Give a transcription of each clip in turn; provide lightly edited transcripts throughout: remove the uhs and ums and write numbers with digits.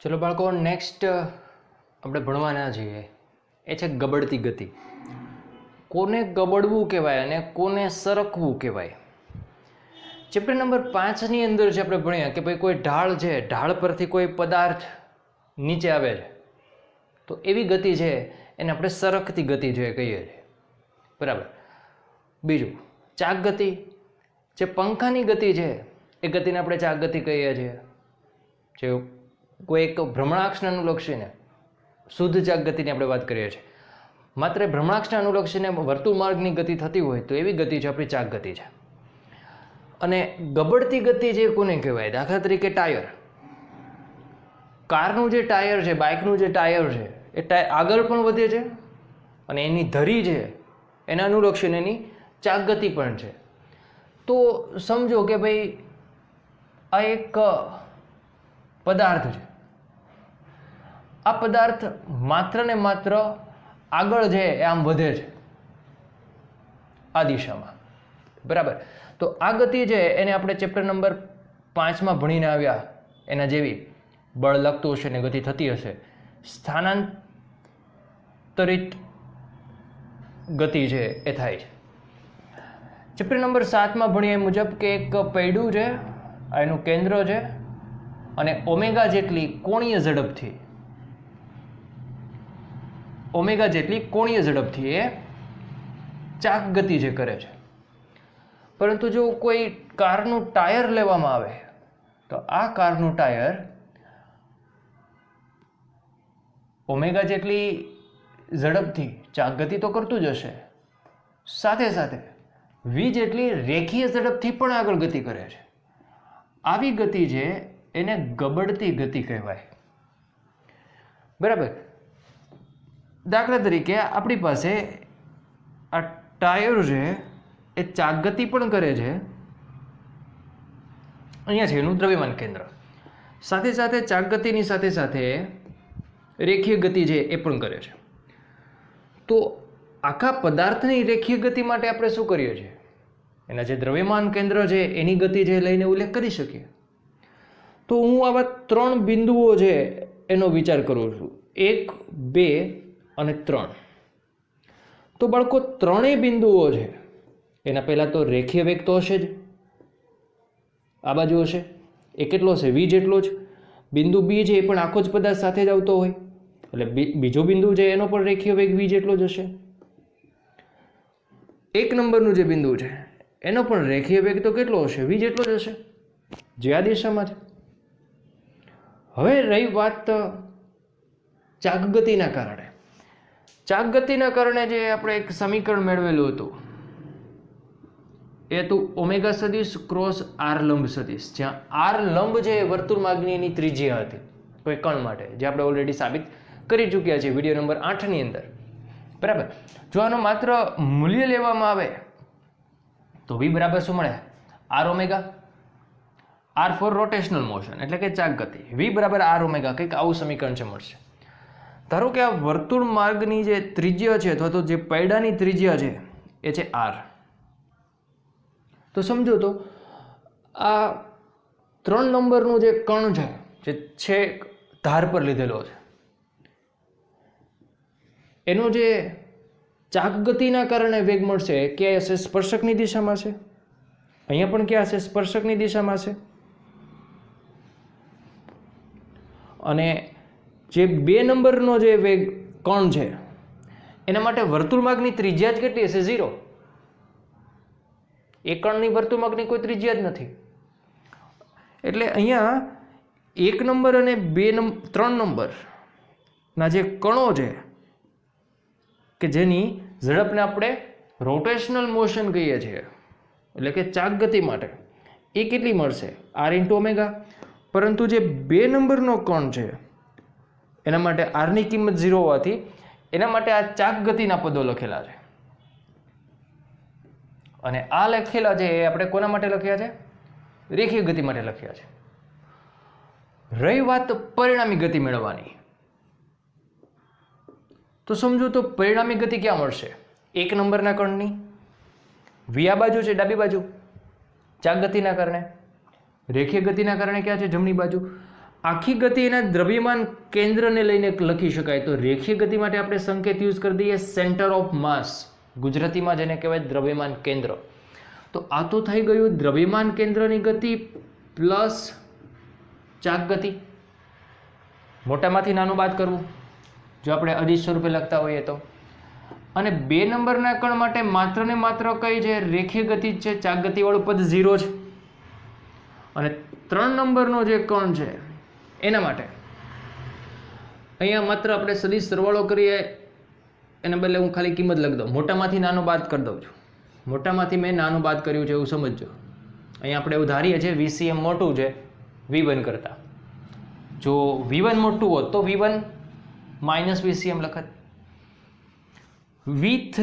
ચલો બાળકો, નેક્સ્ટ આપણે ભણવાના છીએ એ છે ગબડતી ગતિ. કોને ગબડવું કહેવાય અને કોને સરકવું કહેવાય. ચેપ્ટર નંબર 5ની અંદર જે આપણે ભણ્યા કે ભાઈ કોઈ ઢાળ છે, ઢાળ પરથી કોઈ પદાર્થ નીચે આવે છે તો એવી ગતિ છે એને આપણે સરકતી ગતિ જે કહીએ છીએ. બરાબર. બીજું ચાક ગતિ, જે પંખાની ગતિ છે એ ગતિને આપણે ચાક ગતિ કહીએ છીએ. જે કોઈ એક ભ્રમણાક્ષને અનુલક્ષીને શુદ્ધ ચાક ગતિની આપણે વાત કરીએ છીએ. માત્ર ભ્રમણાક્ષને અનુલક્ષીને વર્તુળ માર્ગની ગતિ થતી હોય તો એવી ગતિ છે આપણી ચાક ગતિ છે. અને ગબડતી ગતિ જે કોને કહેવાય? દાખલા તરીકે ટાયર. કારનું જે ટાયર છે, બાઇકનું જે ટાયર છે એ આગળ પણ વધે છે અને એની ધરી છે એને અનુલક્ષીને એની ચાક ગતિ પણ છે. તો સમજો કે ભાઈ આ એક પદાર્થ છે. આ પદાર્થ માત્ર ને માત્ર આગળ છે એ આમ વધે છે આ દિશામાં. બરાબર. તો આ ગતિ છે એને આપણે ચેપ્ટર નંબર 5માં ભણીને આવ્યા એના જેવી બળ લાગતું હશે ને ગતિ થતી હશે. સ્થાનાંતરિત ગતિ છે એ થાય છે. ચેપ્ટર નંબર 7માં ભણીએ મુજબ કે એક પૈડું છે, એનું કેન્દ્ર છે અને ઓમેગા જેટલી કોણીય ઝડપથી એ ચાક ગતિ જે કરે છે. પરંતુ જો કોઈ કારનું ટાયર લેવામાં આવે તો આ કારનું ટાયર ઓમેગા જેટલી ઝડપથી ચાક ગતિ તો કરતું જ હશે, સાથે સાથે વી જેટલી રેખીય ઝડપથી પણ આગળ ગતિ કરે છે. આવી ગતિ છે એને ગબડતી ગતિ કહેવાય. બરાબર. દાખલા તરીકે આપણી પાસે આ ટાયર છે એ ચાક ગતિ પણ કરે છે. અહીંયા છે એનું દ્રવ્યમાન કેન્દ્ર. સાથે સાથે ચાક ગતિની સાથે સાથે રેખીય ગતિ છે એ પણ કરે છે. તો આખા પદાર્થની રેખીય ગતિ માટે આપણે શું કરીએ છીએ? એના જે દ્રવ્યમાન કેન્દ્ર છે એની ગતિ છે લઈને ઉલ્લેખ કરી શકીએ. તો હું આવા 3 બિંદુઓ છે એનો વિચાર કરું છું, 1, 2 અને 3. તો બાળકો, ત્રણેય બિંદુઓ છે એના પહેલાં તો રેખીય વેગ તો હશે જ. આ બાજુ હશે એ કેટલો હશે? વી જેટલો જ. બિંદુ બી છે એ પણ આખો જ પદાર્થ સાથે જ આવતો હોય એટલે બીજો બિંદુ છે એનો પણ રેખીય વેગ વી જેટલો જ હશે. 1 નંબરનું જે બિંદુ છે એનો પણ રેખીય વેગ તો કેટલો હશે? વી જેટલો જ હશે, જે આ દિશામાં છે. હવે રહી વાત ચાક ગતિના કારણે. ચાક ગતિના કારણે જે આપણે એક સમીકરણ મેળવેલું હતું એ હતું ઓમેગા સદિશ ક્રોસ આર લંબ સદિશ, જ્યાં આર લંબ જે વર્તુળ માર્ગની એની ત્રિજ્યા હતી કોઈ કણ માટે, જે આપણે ઓલરેડી સાબિત કરી ચૂક્યા છીએ વિડીયો નંબર 8ની અંદર. બરાબર. જો આનો માત્ર મૂલ્ય લેવામાં આવે તો વી બરાબર શું મળે? R omega. R for rotational motion એટલે કે ચાક ગતિ. વી બરાબર આર ઓમેગા, કંઈક આવું સમીકરણ છે મળશે. ધારો કે આ વર્તુળ માર્ગની જે ત્રિજ્યા છે અથવા તો જે પૈડાની ત્રિજ્યા છે એ છે આર. તો સમજો તો આ 3 નંબરનું જે કણ છે જે છે ધાર પર લીધેલો છે એનો જે ચાક ગતિના કારણે વેગ મળશે ક્યાં હશે? સ્પર્શકની દિશામાં છે. અહીંયા પણ ક્યાં હશે? સ્પર્શકની દિશામાં છે. અને જે 2 નંબરનો જે વેગ કણ છે એના માટે વર્તુળ માર્ગની ત્રિજ્યા જ કેટલી હશે? 0. એ કણની વર્તુળ માર્ગની કોઈ ત્રિજ્યા જ નથી. એટલે અહીંયા 1 નંબર અને 3 નંબરના જે કણો છે કે જેની ઝડપને આપણે રોટેશનલ મોશન કહીએ છીએ એટલે કે ચાક ગતિ માટે, એ કેટલી મળશે? R into omega. પરંતુ જે 2 નંબરનો કણ છે એના માટે આરની કિંમત 0 હોવાથી એના માટે આ ચાક ગતિના પદો લખેલા છે. અને આ લખેલા છે એ આપણે કોના માટે લખ્યા છે? રેખીય ગતિ માટે લખ્યા છે. રહી વાત પરિણામી ગતિ મેળવવાની, તો સમજો તો પરિણામી ગતિ ક્યાં મળશે? 1 નંબરના કણની વી આ બાજુ છે, ડાબી બાજુ ચાક ગતિના કારણે. રેખીય ગતિના કારણે ક્યાં છે? જમણી બાજુ. આખી ગતિ એના દ્રવ્યમાન કેન્દ્રને લઈને લખી શકાય. તો રેખીય ગતિ માટે આપણે સંકેત યુઝ કરી દઈએ સેન્ટર ઓફ માસ, ગુજરાતીમાં જેને કહેવાય દ્રવ્યમાન કેન્દ્ર. તો આ તો થઈ ગયું દ્રવ્યમાન કેન્દ્રની ગતિ પ્લસ ચાક ગતિ. મોટામાંથી નાનું બાદ કરવું જો આપણે અદિશ સ્વરૂપે લખતા હોઈએ તો. અને 2 નંબરના કણ માટે માત્ર ને માત્ર કઈ છે? રેખીય ગતિ જ છે, ચાક ગતિવાળું પદ 0 છે. અને 3 નંબરનો જે કણ છે એના માટે અહીંયા માત્ર આપણે સદિશ સરવાળો કરીએ એના બદલે હું ખાલી કિંમત લખી દઉં. મોટામાંથી નાનું બાદ કરી દઉં છું. મોટામાંથી મેં નાનું બાદ કર્યું છે એવું સમજજો. અહીંયા આપણે એવું ધારીએ છીએ VCM મોટું છે V1 કરતાં. જો V1 મોટું હોત તો V1 માઇનસ VCM લખત. V3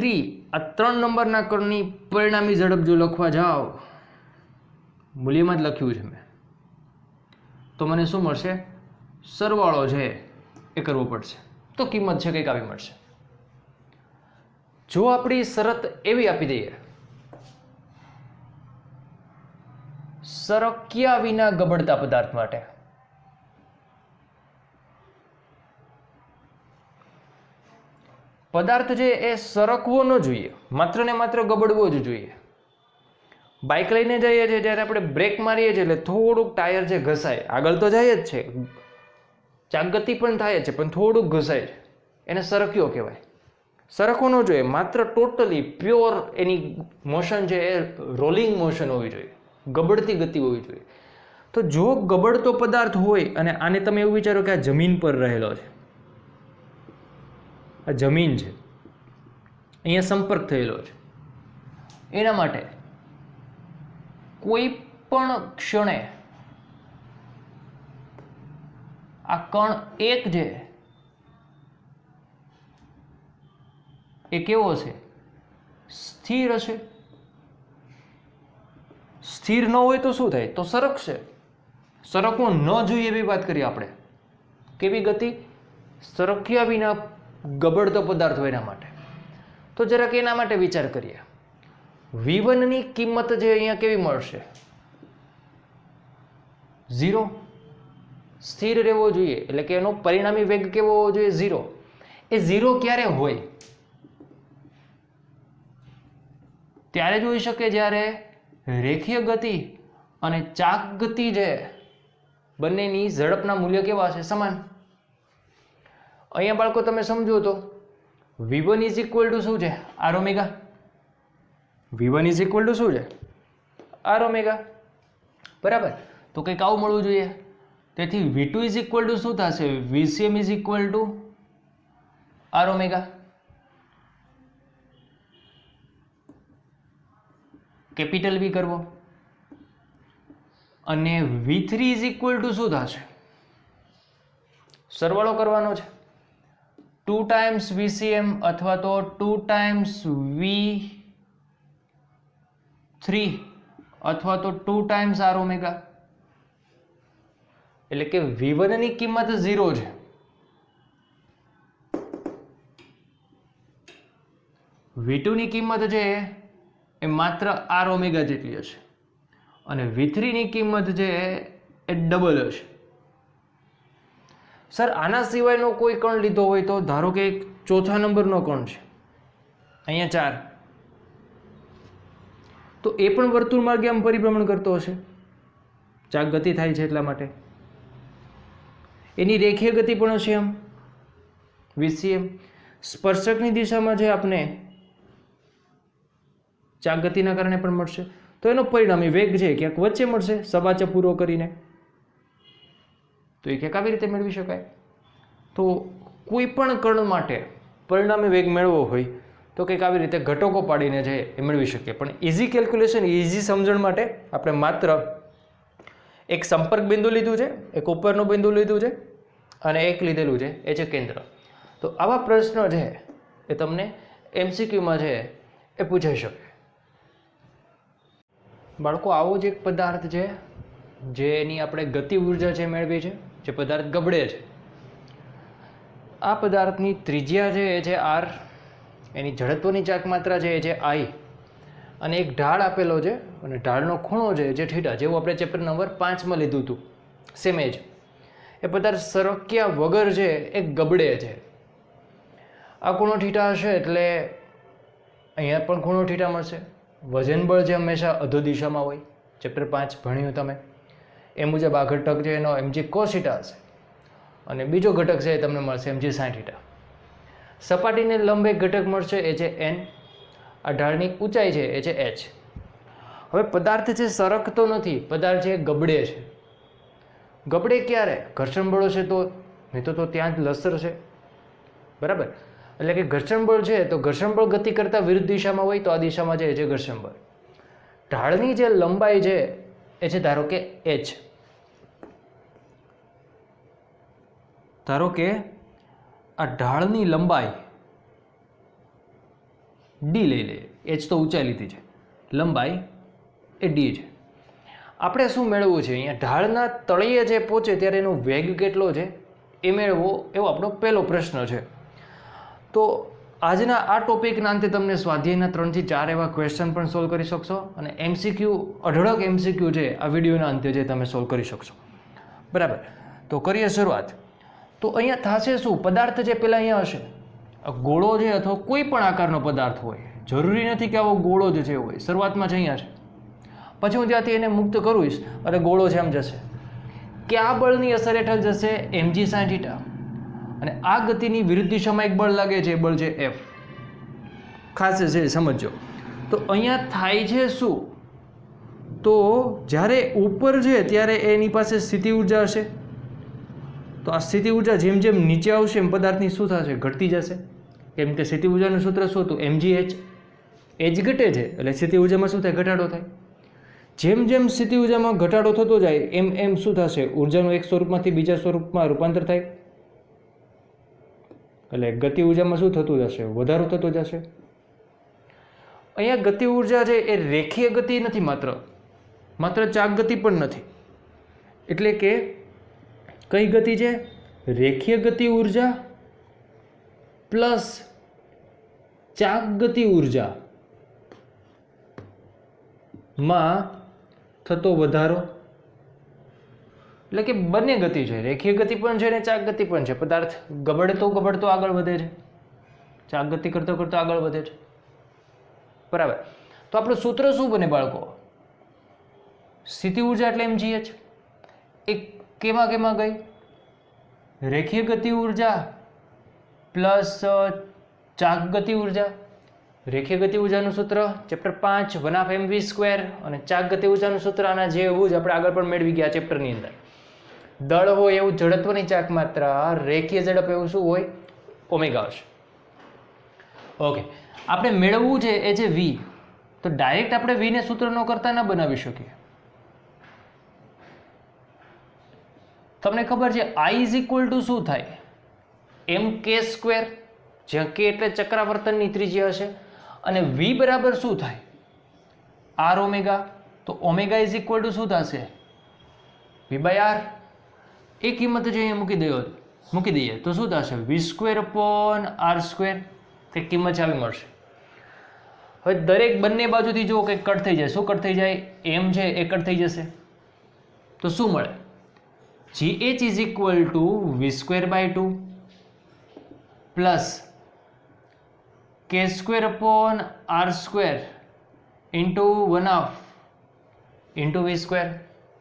આ 3 નંબરના કણની પરિણામી ઝડપ જો લખવા જાઓ, મૂલ્યમાં જ લખ્યું છે મેં, તો મને શું મળશે? સરવાળો છે એ કરવો પડશે, તો કિંમત છે કંઈક આવી મળશે. જો આપણી શરત એવી આપી દઈએ, સરક્યા વિના ગબડતા પદાર્થ માટે, પદાર્થ છે એ સરકવો ન જોઈએ, માત્ર ને માત્ર ગબડવો જ જોઈએ. બાઇક લઈને જઈએ છીએ, જ્યારે આપણે બ્રેક મારીએ છીએ એટલે થોડુંક ટાયર છે ઘસાય, આગળ તો જાય જ છે, ચાકગતિ પણ થાય છે, પણ થોડુંક ઘસાય છે, એને સરક્યો કહેવાય. સરકવો ન જોઈએ, માત્ર ટોટલી પ્યોર એની મોશન છે એ રોલિંગ મોશન હોવી જોઈએ, ગબડતી ગતિ હોવી જોઈએ. તો જો ગબડતો પદાર્થ હોય અને આને તમે એવું વિચારો કે આ જમીન પર રહેલો છે, આ જમીન છે, અહીંયા સંપર્ક થયેલો છે, એના માટે કોઈ પણ ક્ષણે આ કણ એક છે એ કેવો છે? સ્થિર હશે. સ્થિર ન હોય તો શું થાય? તો સરકશે. સરકવો ન જોઈએ એવી વાત કરીએ આપણે. કેવી ગતિ? સરક્યા વિના ગબડતો પદાર્થ હોય એના માટે. તો જરાક એના માટે વિચાર કરીએ. V1 ની કિંમત જે અહીંયા કેવી મળશે? 0. સ્થિર રહેવો જોઈએ, એટલે કે એનો પરિણામી વેગ કેવો હોવો જોઈએ? 0. એ 0 ક્યારે હોય? ત્યારે જ હોઈ શકે જ્યારે રેખીય ગતિ અને ચાક ગતિ છે બંનેની ઝડપના મૂલ્ય કેવા છે? સમાન. અહીંયા બાળકો તમે સમજો તો V1 ઇઝ ઇક્વલ ટુ શું છે? R omega. V1 is equal to શું છે? R omega. બરાબર. તો કંઈક આવું મળવું જોઈએ. તેથી V2 ઇઝ ઇક્વલ ટુ શું થશે? VCM is equal to R omega. Capital V કરવો. અને V3 ઇઝ ઇક્વલ ટુ શું થશે? સરવાળો કરવાનો છે. 2 ટાઈમ્સ VCM અથવા તો 2 ટાઈમ્સ V3 અથવા તો 2 ટાઈમ્સ R ઓમેગા. એટલે કે V1 ની કિંમત 0 છે. V2 ની કિંમત છે એ માત્ર R ઓમેગા જેટલી હશે અને V3 ની કિંમત છે એ ડબલ હશે. સર આના સિવાયનો કોઈ કણ લીધો હોય તો ધારો કે ચોથા નંબરનો કણ છે, અહીંયા 4, તો એ પણ વર્તુળ માર્ગે આમ પરિભ્રમણ કરતો હશે, ચાક ગતિ થાય છે એટલા માટે. એની રેખીય ગતિ પણ હશે આમ VCM. સ્પર્શકની દિશામાં જે આપણે ચાક ગતિના કારણે પણ મળશે, તો એનો પરિણામી વેગ છે ક્યાંક વચ્ચે મળશે સબાચા પૂરો કરીને. તો એ ક્યાંક આવી રીતે મેળવી શકાય. તો કોઈ પણ કણ માટે પરિણામી વેગ મેળવવો હોય તો કંઈક આવી રીતે ઘટકો પાડીને છે એ મેળવી શકીએ. પણ ઇઝી કેલ્ક્યુલેશન, ઇઝી સમજણ માટે આપણે માત્ર એક સંપર્ક બિંદુ લીધું છે, એક ઉપરનું બિંદુ લીધું છે અને એક લીધેલું છે એ છે કેન્દ્ર. તો આવા પ્રશ્નો છે એ તમને MCQમાં છે એ પૂછાઈ શકે. બાળકો આવો જ એક પદાર્થ છે જેની આપણે ગતિ ઉર્જા છે મેળવી છે, જે પદાર્થ ગબડે છે. આ પદાર્થની ત્રિજ્યા છે એ છે R, એની ઝડત્વની ચાક માત્રા છે એ છે I, અને એક ઢાળ આપેલો છે અને ઢાળનો ખૂણો છે જે થીટા, જેવું આપણે ચેપ્ટર નંબર 5માં લીધું હતું સેમ એજ. એ પદાર્થ સરક્યા વગર છે એ ગબડે છે. આ ખૂણો થીટા હશે એટલે અહીંયા પણ ખૂણો થીટા મળશે. વજન બળ જે હંમેશા અધો દિશામાં હોય, ચેપ્ટર 5 ભણ્યું તમે, એ મુજબ આ ઘટક છે એનો mg cos થીટા હશે અને બીજો ઘટક છે એ તમને મળશે mg sin થીટા. સપાટીને લંબ એક ઘટક મળશે એ છે n, આ ઢાળની ઊંચાઈ છે એ છે h. હવે પદાર્થ છે સરકતો નથી, પદાર્થ છે ગબડે છે. ગબડે ક્યારે? ઘર્ષણ બળો છે તો, નહીં તો ત્યાં જ લસર છે, બરાબર. એટલે કે ઘર્ષણ બળ છે તો ઘર્ષણ બળ ગતિ કરતાં વિરુદ્ધ દિશામાં હોય તો આ દિશામાં છે એ છે ઘર્ષણ બળ. ઢાળની જે લંબાઈ છે એ છે ધારો કે h. ધારો કે આ ઢાળની લંબાઈ d લઈ લઈએ, h તો ઊંચાઈ લીધી છે, લંબાઈ એ d છે. આપણે શું મેળવવું છે? અહીંયા ઢાળના તળિયે જે પહોંચે ત્યારે એનો વેગ કેટલો છે એ મેળવવો, એવો આપણો પહેલો પ્રશ્ન છે. તો આજના આ ટોપિકના અંતે તમને સ્વાધ્યાયના 3 થી 4 એવા ક્વેશ્ચન પણ સોલ્વ કરી શકશો અને એમસીક્યુ, અઢળક એમસીક્યુ છે આ વિડીયોના અંતે જે તમે સોલ્વ કરી શકશો, બરાબર. તો કરીએ શરૂઆત. તો અહીંયા થશે શું? પદાર્થ જે પહેલાં અહીંયા હશે, ગોળો છે અથવા કોઈ પણ આકારનો પદાર્થ હોય, જરૂરી નથી કે આવો ગોળો જ છે હોય, શરૂઆતમાં જ અહીંયા છે. પછી હું ત્યાંથી એને મુક્ત કરું અને ગોળો છે એમ જશે. કયા બળની અસર હેઠળ જશે? mg sin theta. અને આ ગતિની વિરુદ્ધ દિશામાં એક બળ લાગે છે, એ બળ છે F. ખાસ છે સમજો. તો અહીંયા થાય છે શું? તો જ્યારે ઉપર છે ત્યારે એની પાસે સ્થિતિ ઉર્જા હશે. તો આ સ્થિતિ ઉર્જા જેમ જેમ નીચે આવશે એમ પદાર્થની શું થશે? ઘટતી જશે. કેમ કે સ્થિતિ ઉર્જાનું સૂત્ર શું હતું? mgh. h ઘટે છે એટલે સ્થિતિ ઉર્જામાં શું થાય? ઘટાડો થાય. જેમ જેમ સ્થિતિ ઉર્જામાં ઘટાડો થતો જાય એમ એમ શું થશે? ઉર્જાનું એક સ્વરૂપમાંથી બીજા સ્વરૂપમાં રૂપાંતર થાય. એટલે ગતિ ઉર્જામાં શું થતું જશે? વધારો થતો જશે. અહીંયા ગતિ ઉર્જા છે એ રેખીય ગતિ નથી, માત્ર ચાક ગતિ પણ નથી. એટલે કે કઈ ગતિ છે? રેખીય ગતિ ઉર્જા પ્લસ ચાક ગતિ ઉર્જા માં થતો વધારો. એટલે કે બંને ગતિ છે, રેખીય ગતિ પણ છે ને ચાક ગતિ પણ છે. પદાર્થ ગબડતો આગળ વધે છે, ચાક ગતિ કરતો આગળ વધે છે, બરાબર. તો આપણું સૂત્ર શું બને બાળકો? સ્થિતિ ઉર્જા એટલે mgh. એ કેમાં ગઈ? રેખીય ગતિ ઉર્જા પ્લસ ચાક ગતિ ઉર્જા. રેખીય ગતિ ઉર્જાનું સૂત્ર ચેપ્ટર 5 1/mv², અને ચાક ગતિ ઉર્જાનું સૂત્ર આના જેવું જ આપણે આગળ પણ મેળવી ગયા ચેપ્ટરની અંદર. દળ હોય એવું જડત્વની ચાક માત્રા, રેખીય ઝડપ એવું શું હોય? ઓમેગા હશે. ઓકે, આપણે મેળવવું છે એ છે v. તો ડાયરેક્ટ આપણે v ને સૂત્ર ન કરતા ના બનાવી શકીએ. તમને ખબર છે I = શું થાય? mk², જ્યાં k એટલે ચક્રાવર્તનની ત્રિજ્યા હશે, અને v બરાબર શું થાય? r omega. તો ઓમેગા = શું થશે? v/r. એ કિંમત જે અહીંયા મૂકી દઈએ તો શું થશે? v²/r². તે કિંમત આવી મળશે. હવે દરેક બંને બાજુથી જુઓ કે કટ થઈ જાય. શું કટ થઈ જાય? m છે એ કટ થઈ જશે. તો શું મળે? gh = v²/2 plus k²/r² into 1/2 v².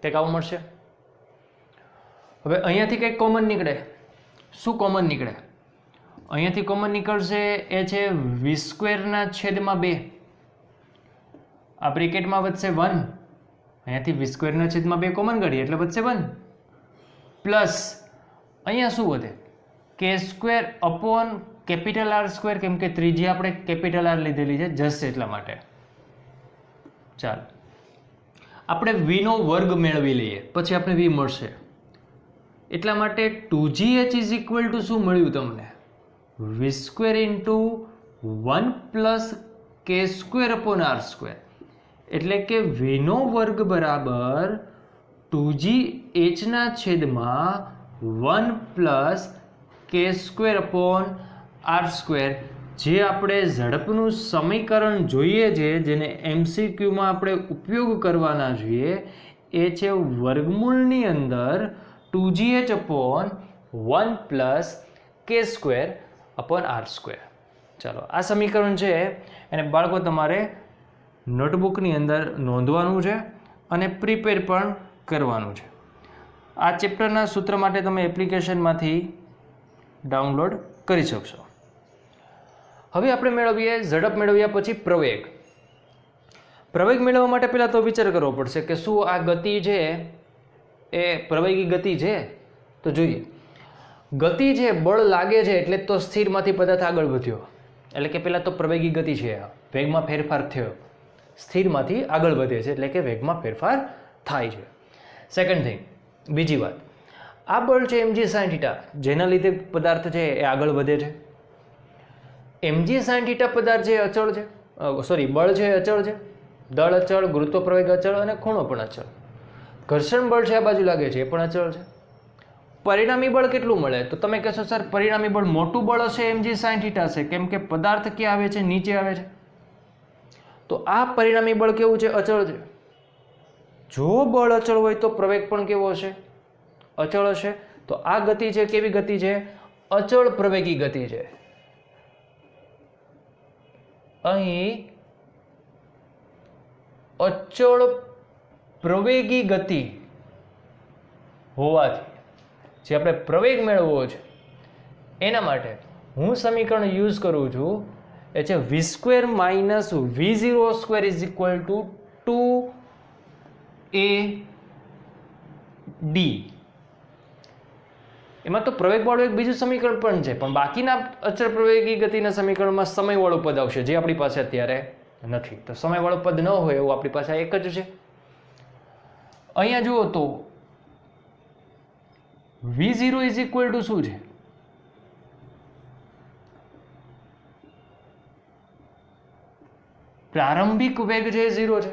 તે આવું મળશે. હવે અહીંયાથી કંઈક કોમન નીકળે. શું કોમન નીકળે? અહીંયાથી કોમન નીકળશે એ છે v²/2. આ બ્રેકેટમાં વધશે 1. અહીંયાથી v²/2 કોમન કાઢીએ એટલે વધશે 1. પ્લસ અહીંયા શું વધે? k²/R², કેમ કે ત્રિજ્યા આપણે કેપિટલ R લીધેલી છે, જશે એટલા માટે. ચાલો આપણે v નો વર્ગ મેળવી લઈએ, પછી આપણે v મળશે. એટલા માટે 2gh = શું મળ્યું તમને? v² × 1 + k²/R². એટલે કે v નો વર્ગ બરાબર 2gh/1 + k²/R². જે આપણે ઝડપનું સમીકરણ જોઈએ છે, જેને MCQમાં આપણે ઉપયોગ કરવાના જોઈએ, એ છે વર્ગમૂળની અંદર 2gh upon 1 plus k square upon r square. ચાલો આ સમીકરણ છે એને બાળકો તમારે નોટબુકની અંદર નોંધવાનું છે અને પ્રિપેર પણ કરવાનું છે. આ ચેપ્ટરના સૂત્ર માટે તમે એપ્લિકેશનમાંથી ડાઉનલોડ કરી શકશો. હવે આપણે મેળવીએ ઝડપ મેળવ્યા પછી પ્રવેગ. પ્રવેગ મેળવવા માટે પહેલાં તો વિચાર કરવો પડશે કે શું આ ગતિ છે એ પ્રવેગી ગતિ છે. તો જોઈએ, ગતિ છે બળ લાગે છે એટલે તો સ્થિરમાંથી પદાર્થ આગળ વધ્યો, એટલે કે પહેલાં તો પ્રવેગી ગતિ છે, વેગમાં ફેરફાર થયો, સ્થિરમાંથી આગળ વધે છે એટલે કે વેગમાં ફેરફાર થાય છે. સેકન્ડ થિંગ, બીજી વાત, આ બળ છે mg sin θ જેના લીધે પદાર્થ છે એ આગળ વધે છે. mg sin θ પદાર્થ છે અચળ છે, બળ છે અચળ છે, દળ અચળ, ગુરુત્વ પ્રવેગ અચળ અને ખૂણો પણ અચળ. ઘર્ષણ બળ છે આ બાજુ લાગે છે એ પણ અચળ છે. પરિણામી બળ કેટલું મળે? તો તમે કહેશો સર પરિણામી બળ મોટું બળ હશે mg sin θ છે, કેમ કે પદાર્થ ક્યાં આવે છે? નીચે આવે છે. તો આ પરિણામી બળ કેવું છે? અચળ છે. જો બળ અચળ હોય તો પ્રવેગ પણ કેવો હશે? અચળ હશે. તો આ ગતિ છે કેવી ગતિ છે? અચળ પ્રવેગી ગતિ છે. અહીં અચળ પ્રવેગી ગતિ હોવાથી જે આપણે પ્રવેગ મેળવવો છે એના માટે હું સમીકરણ યુઝ કરું છું એ છે v square minus v0 square is equal to 2ad. એમાં તો પ્રવેગવાળું એક બીજું સમીકરણ પણ છે, પણ બાકીના અચળ પ્રવેગી ગતિના સમીકરણમાં સમયવાળું પદ આવશે જે આપણી પાસે અત્યારે નથી. તો સમયવાળું પદ ન હોય એવું આપણી પાસે એક જ છે. અહીંયા જુઓ તો v0 ઇઝ ઇક્વલ ટુ શું છે? પ્રારંભિક વેગ છે 0 છે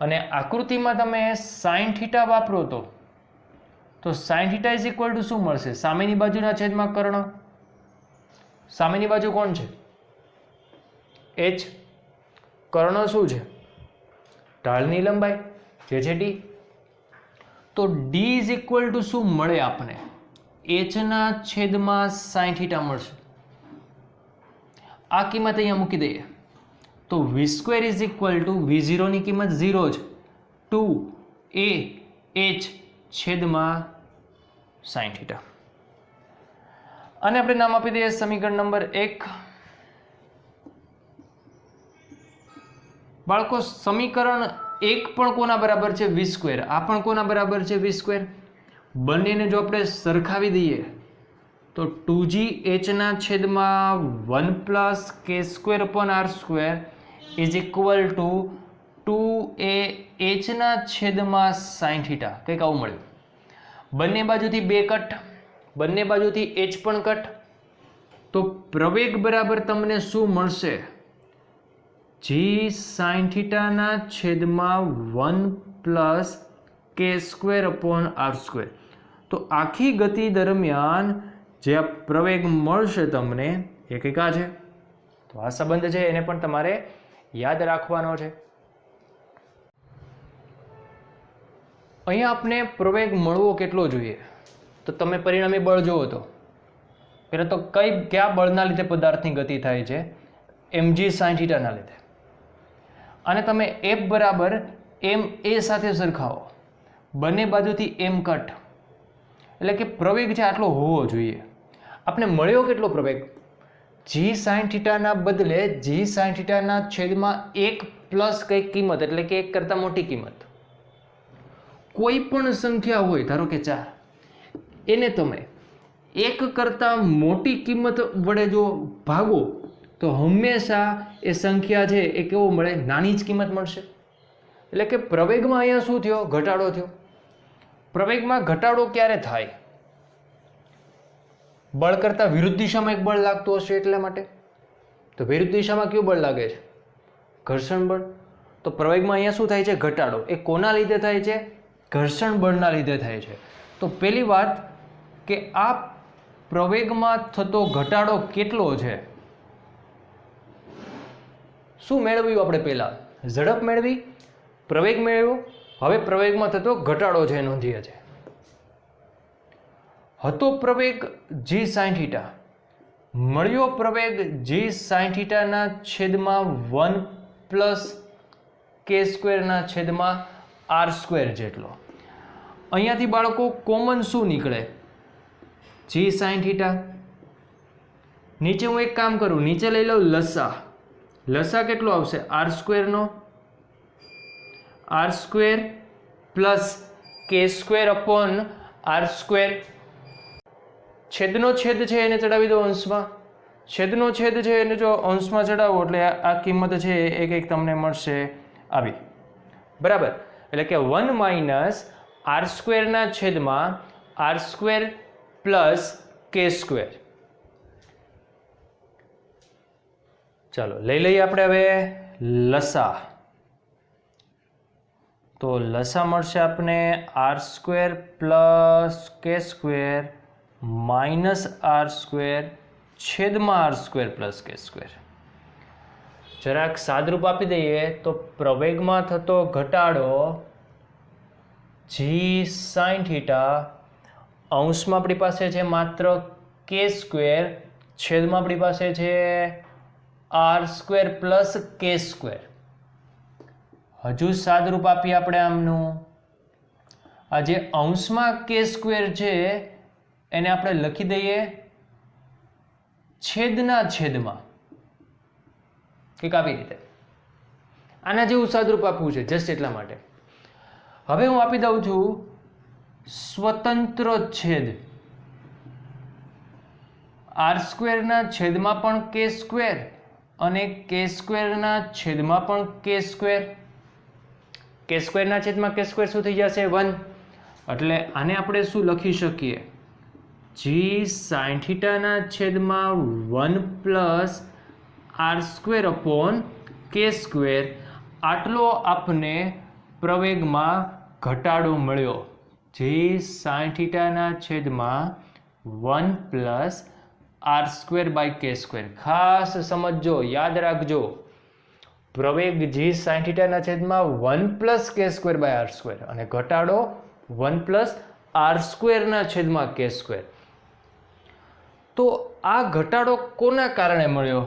અને આકૃતિમાં તમે sin θ વાપરો તો sin θ ઇઝ ઇક્વલ ટુ શું મળશે? સામેની બાજુના છેદમાં કર્ણ. સામેની બાજુ કોણ છે? h. કર્ણ શું છે? ઢાળની લંબાઈ જે છે d. તો d ઇઝ ઇક્વલ ટુ શું મળે આપણને? h ના છેદમાં sin θ મળશે. આ કિંમત અહીંયા મૂકી દઈએ તો v square is equal to v0 ની કિંમત 0 છે, 2ah છેદમાં sin θ. અને આપણે નામ આપી દઈએ સમીકરણ નંબર 1. બાળકો સમીકરણ 1 પણ કોના બરાબર છે? v square. આ પણ કોના બરાબર છે? v square. બંનેને જો આપણે સરખાવી દઈએ તો 2gh ના છેદમાં 1 plus k square upon r square is equal to 2ah ના છેદમાં sin θ. કંઈક આવું મળ્યું. બંને બાજુથી 2 કટ, બંને બાજુથી h પણ કટ. તો પ્રવેગ બરાબર તમને શું મળશે? g sin θ ના છેદમાં 1 plus k square upon r square. તો આખી ગતિ દરમિયાન જે આ પ્રવેગ મળશે તમને એ કંઈક આ છે. તો આ સંબંધ છે એને પણ તમારે યાદ રાખવાનો છે. અહીંયા આપણે પ્રવેગ મળવો કેટલો જોઈએ? તો તમે પરિણામી બળ જુઓ તો પહેલાં તો કયા બળના લીધે પદાર્થની ગતિ થાય છે? mg sin θ ના લીધે. અને તમે f બરાબર ma સાથે સરખાવો, બંને બાજુથી m કટ, એટલે કે પ્રવેગ છે આટલો હોવો જોઈએ. આપણે મળ્યો કેટલો પ્રવેગ? g sin θ ના બદલે g sin θ ના છેદમાં 1 પ્લસ કંઈક કિંમત, એટલે કે 1 કરતાં મોટી કિંમત. કોઈ પણ સંખ્યા હોય, ધારો કે 4, એને તમે 1 કરતાં મોટી કિંમત વડે જો ભાગો તો હંમેશા એ સંખ્યા છે એ કેવો મળે? નાની જ કિંમત મળશે. એટલે કે પ્રવેગમાં અહીંયા શું થયો? ઘટાડો થયો. પ્રવેગમાં ઘટાડો ક્યારે થાય? બળ કરતાં વિરુદ્ધ દિશામાં એક બળ લાગતું હશે એટલા માટે. તો વિરુદ્ધ દિશામાં કયું બળ લાગે છે? ઘર્ષણ બળ. તો પ્રવેગમાં અહીંયા શું થાય છે? ઘટાડો. એ કોના લીધે થાય છે? ઘર્ષણ બળના લીધે થાય છે. તો પહેલી વાત કે આ પ્રવેગમાં થતો ઘટાડો કેટલો છે? શું મેળવ્યું આપણે? પહેલા ઝડપ મેળવી, પ્રવેગ મેળવ્યો, હવે પ્રવેગમાં થતો ઘટાડો છે નોંધીએ છે. હતો પ્રવેગ g sin θ, મળ્યો પ્રવેગ g sin θ ના છેદમાં 1 પ્લસ k સ્ક્વેર ના છેદમાં r સ્ક્વેર જેટલો. અહીંયાથી બાળકો કોમન શું નીકળે? g sin θ. નીચે હું એક કામ કરું, નીચે લઈ લઉં લસા. લસા કેટલો આવશે? r સ્ક્વેરનો, r square plus k square upon r square. છેદનો છેદ છે એને ચડાવી દો અંશમાં. છેદનો છેદ છે એને જો અંશમાં ચડાવો એટલે આ કિંમત છે એક એક તમને મળશે આવી. બરાબર. એટલે કે 1 માઇનસ r સ્ક્વેરના છેદમાં r square plus k square. ચાલો લઈ લઈએ આપણે હવે લસા. તો લસા મળશે આપણે r square plus k square minus r square છેદમાં r square plus k square. જરાક સાદરૂપ આપી દઈએ તો પ્રવેગમાં થતો ઘટાડો g sin θ અંશમાં આપણી પાસે છે માત્ર k સ્ક્વેર, છેદમાં આપણી પાસે છે r square plus k square. હજુ સાદરૂપ આપીએ આપણે આમનું. આ જે અંશમાં k સ્ક્વેર છે એને આપણે લખી દઈએ છેદના છેદમાં, કંઈક આવી રીતે. આના જેવું સાદરૂપ આપવું છે જસ્ટ એટલા માટે. હવે હું આપી દઉં છું સ્વતંત્ર છેદ. r સ્ક્વેરના છેદમાં પણ k સ્ક્વેર અને k સ્ક્વેરના છેદમાં પણ k સ્ક્વેર. k સ્ક્વેરના છેદમાં k સ્ક્વેર શું થઈ જશે? 1. એટલે આને આપણે શું લખી શકીએ? g sin θ ના છેદમાં 1 plus r square upon k square. આટલો આપને પ્રવેગમાં ઘટાડો મળ્યો. g sin θ ના છેદમાં 1 plus r square by k square. ખાસ સમજજો, યાદ રાખજો. પ્રવેગ g sin θ ના છેદમાં 1 plus k square by r square અને ઘટાડો 1 પ્લસ r સ્ક્વેર ના છેદમાં k સ્ક્વેર. તો આ ઘટાડો કોના કારણે મળ્યો?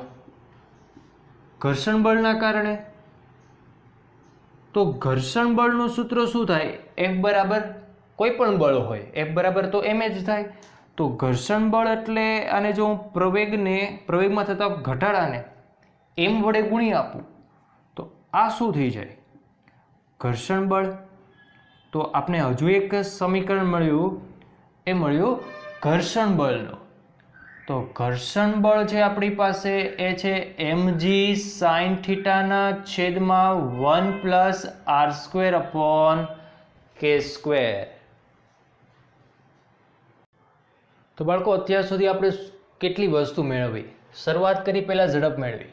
ઘર્ષણ બળના કારણે. તો ઘર્ષણ બળનું સૂત્ર શું થાય? F બરાબર કોઈ પણ બળ હોય, F બરાબર તો m જ થાય. તો ઘર્ષણ બળ એટલે આને જો હું પ્રવેગમાં થતા ઘટાડાને m વડે ગુણી આપું તો આ શું થઈ જાય? ઘર્ષણ બળ. તો આપણે હજુ એક સમીકરણ મળ્યું, એ મળ્યું ઘર્ષણ બળનું. તો ઘર્ષણ બળ છે આપણી પાસે એ છે mg sin θ ના છેદમાં 1 plus r square upon k square. તો બાળકો અત્યાર સુધી આપણે કેટલી વસ્તુ મેળવી? શરૂઆત કરી પહેલાં ઝડપ મેળવી,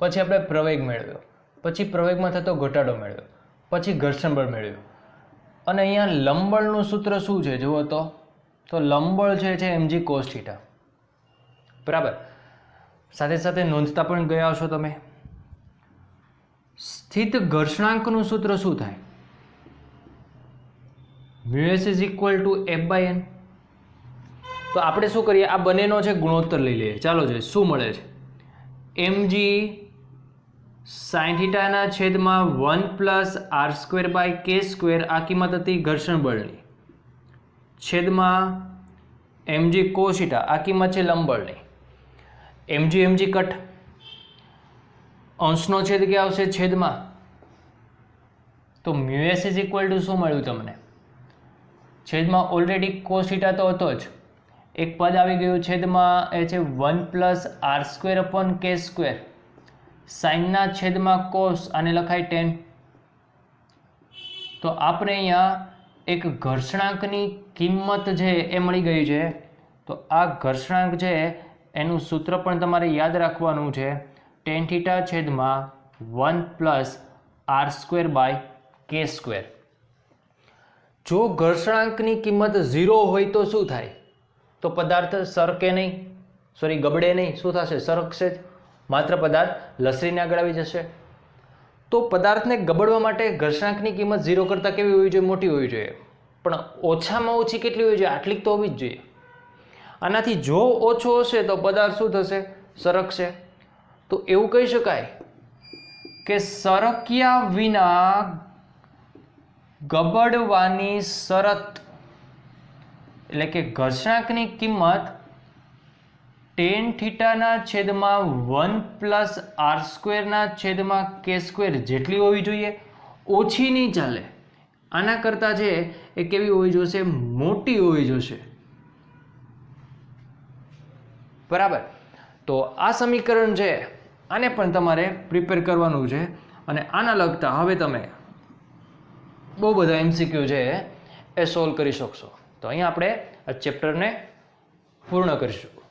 પછી આપણે પ્રવેગ મેળવ્યો, પછી પ્રવેગમાં થતો ઘટાડો મેળવ્યો, પછી ઘર્ષણ બળ મેળવ્યું. અને અહીંયા લંબબળનું સૂત્ર શું છે જુઓ તો લંબબળ છે mg cos θ. બરાબર. સાથે સાથે નોંધતા પણ ગયા હશો તમે. સ્થિત ઘર્ષણાંકનું સૂત્ર શું થાય? μs is equal to f/n. તો આપણે શું કરીએ? આ બંનેનો છે ગુણોત્તર લઈ લઈએ. ચાલો જોઈએ શું મળે છે. mg sin θ ના છેદમાં 1 plus r square by k square. આ કિંમત હતી ઘર્ષણ બળની. છેદમાં mg cos θ. આ કિંમત છે લંબબળની. mg cut. અંશનો છેદ ક્યાં આવશે? છેદમાં. તો μs ઇઝ ઇક્વલ ટુ શું મળ્યું તમને? છેદમાં ઓલરેડી cos θ તો હતો જ, એક પદ આવી ગયું છેદમાં, એ છે 1 plus r square upon k square. સાઇનના છેદમાં કોસ, આને લખાય tan. તો આપણે અહીંયા એક ઘર્ષણાંકની કિંમત છે એ મળી ગઈ છે. તો આ ઘર્ષણાંક છે એનું સૂત્ર પણ તમારે યાદ રાખવાનું છે. tan θ છેદમાં 1 plus r square by k square. જો ઘર્ષણાંકની કિંમત 0 હોય તો શું થાય? તો પદાર્થ સરકે નહીં, ગબડે નહીં. શું થશે? સરકશે જ. માત્ર પદાર્થ લસરીને આગળ આવી જશે. તો પદાર્થને ગબડવા માટે ઘર્ષણાંકની કિંમત 0 કરતાં કેવી હોવી જોઈએ? મોટી હોવી જોઈએ. પણ ઓછામાં ઓછી કેટલી હોવી જોઈએ? આટલી તો હોવી જ જોઈએ. આનાથી જો ઓછો હશે તો પદાર્થ શું થશે? સરકશે. તો એવું કહી શકાય કે સરક્યા વિના ગબડવાની શરત એટલે કે ઘર્ષણાંકની કિંમત tan થીટાના છેદમાં 1 પ્લસ આર સ્ક્વેરના છેદમાં કે સ્ક્વેર જેટલી હોવી જોઈએ, ઓછી નહીં ચાલે. આના કરતાં છે એ કેવી હોવી જોઈશે? મોટી હોવી જોઈશે. બરાબર. તો આ સમીકરણ છે આને પણ તમારે પ્રિપેર કરવાનું છે અને આના લગતા હવે તમે બહુ બધા MCQ છે એ સોલ્વ કરી શકશો. તો અહીંયા આપણે આ ચેપ્ટરને પૂર્ણ કરીશું.